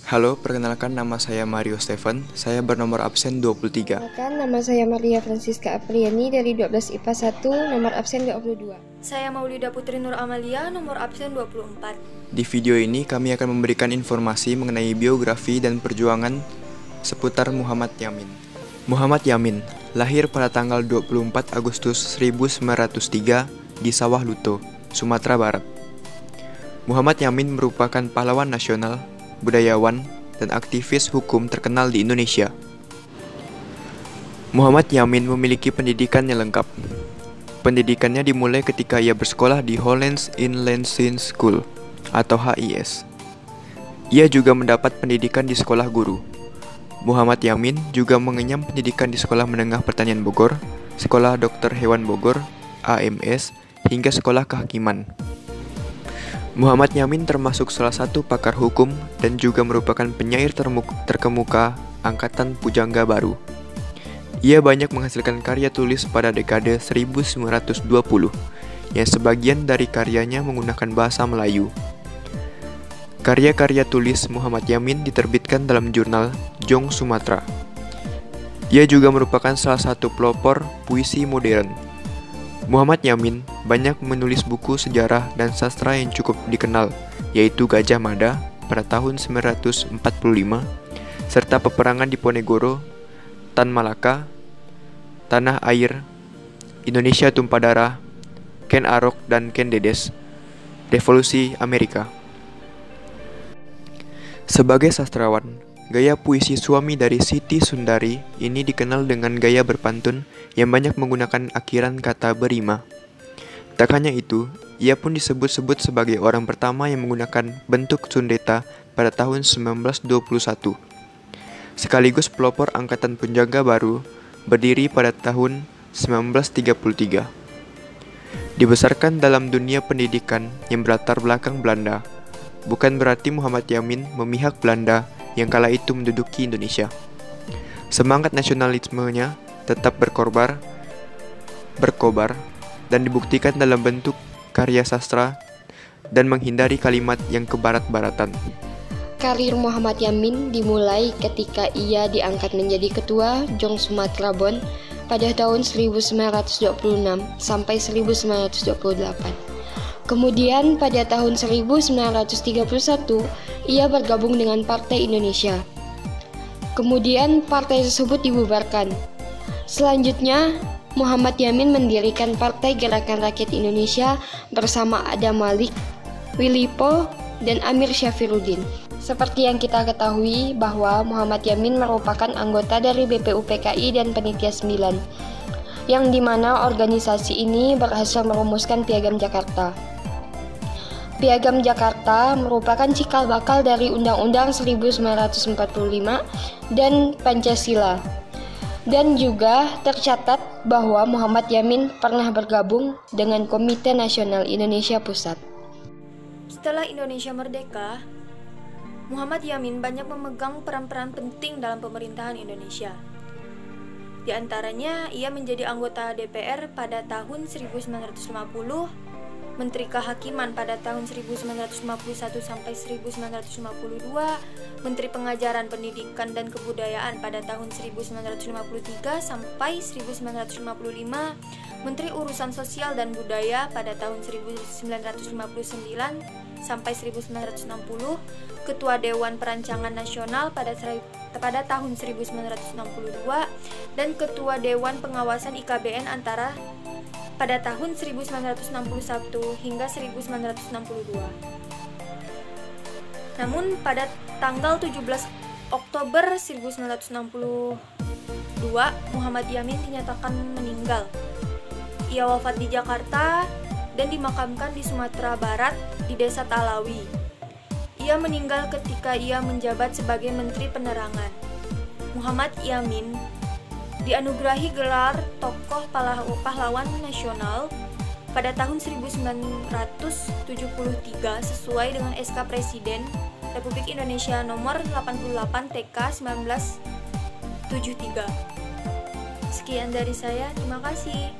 Halo, perkenalkan nama saya Mario Stephen. Saya bernomor absen 23. Perkenalkan, nama saya Maria Francisca Apriani dari 12 IPA 1, nomor absen 22. Saya Maulida Putri Nur Amalia, nomor absen 24. Di video ini kami akan memberikan informasi mengenai biografi dan perjuangan seputar Muhammad Yamin. Muhammad Yamin lahir pada tanggal 24 Agustus 1903 di Sawah Lunto, Sumatera Barat. Muhammad Yamin merupakan pahlawan nasional, budayawan, dan aktivis hukum terkenal di Indonesia. Muhammad Yamin memiliki pendidikan yang lengkap. Pendidikannya dimulai ketika ia bersekolah di Hollands Inland School atau HIS. Ia juga mendapat pendidikan di sekolah guru. Muhammad Yamin juga mengenyam pendidikan di Sekolah Menengah Pertanian Bogor, Sekolah Dokter Hewan Bogor, AMS, hingga Sekolah Kehakiman. Muhammad Yamin termasuk salah satu pakar hukum dan juga merupakan penyair terkemuka angkatan pujangga baru. Ia banyak menghasilkan karya tulis pada dekade 1920, yang sebagian dari karyanya menggunakan bahasa Melayu. Karya-karya tulis Muhammad Yamin diterbitkan dalam jurnal Jong Sumatera. Ia juga merupakan salah satu pelopor puisi modern. Muhammad Yamin banyak menulis buku sejarah dan sastra yang cukup dikenal, yaitu Gajah Mada pada tahun 945, serta Peperangan Diponegoro, Tan Malaka, Tanah Air, Indonesia Tumpah Darah, Ken Arok dan Ken Dedes, Revolusi Amerika. Sebagai sastrawan, gaya puisi suami dari Siti Sundari ini dikenal dengan gaya berpantun yang banyak menggunakan akhiran kata berima. Tak hanya itu, ia pun disebut-sebut sebagai orang pertama yang menggunakan bentuk sundeta pada tahun 1921. Sekaligus pelopor angkatan penjaga baru berdiri pada tahun 1933. Dibesarkan dalam dunia pendidikan yang berlatar belakang Belanda, bukan berarti Muhammad Yamin memihak Belanda yang kala itu menduduki Indonesia. Semangat nasionalismenya tetap berkobar, dan dibuktikan dalam bentuk karya sastra dan menghindari kalimat yang kebarat-baratan. Karir Muhammad Yamin dimulai ketika ia diangkat menjadi ketua Jong Sumatera Bon pada tahun 1926 sampai 1928. Kemudian pada tahun 1931 ia bergabung dengan Partai Indonesia. Kemudian partai tersebut dibubarkan. Selanjutnya, Muhammad Yamin mendirikan Partai Gerakan Rakyat Indonesia bersama Adam Malik, Willy Po, dan Amir Syafruddin. Seperti yang kita ketahui bahwa Muhammad Yamin merupakan anggota dari BPUPKI dan Panitia 9, yang dimana organisasi ini berhasil merumuskan Piagam Jakarta. Piagam Jakarta merupakan cikal bakal dari Undang-Undang 1945 dan Pancasila. Dan juga tercatat bahwa Muhammad Yamin pernah bergabung dengan Komite Nasional Indonesia Pusat. Setelah Indonesia merdeka, Muhammad Yamin banyak memegang peran-peran penting dalam pemerintahan Indonesia. Di antaranya, ia menjadi anggota DPR pada tahun 1950, Menteri Kehakiman pada tahun 1951 sampai 1952, Menteri Pengajaran Pendidikan dan Kebudayaan pada tahun 1953 sampai 1955, Menteri Urusan Sosial dan Budaya pada tahun 1959 sampai 1960, Ketua Dewan Perancangan Nasional pada tahun 1962, dan Ketua Dewan Pengawasan IKBN antara pada tahun 1961 hingga 1962. Namun pada tanggal 17 Oktober 1962, Muhammad Yamin dinyatakan meninggal. Ia wafat di Jakarta dan dimakamkan di Sumatera Barat di Desa Talawi. Ia meninggal ketika ia menjabat sebagai Menteri Penerangan. Muhammad Yamin dianugerahi gelar tokoh pahlawan nasional pada tahun 1973 sesuai dengan SK Presiden Republik Indonesia nomor 88 TK 1973. Sekian dari saya, terima kasih.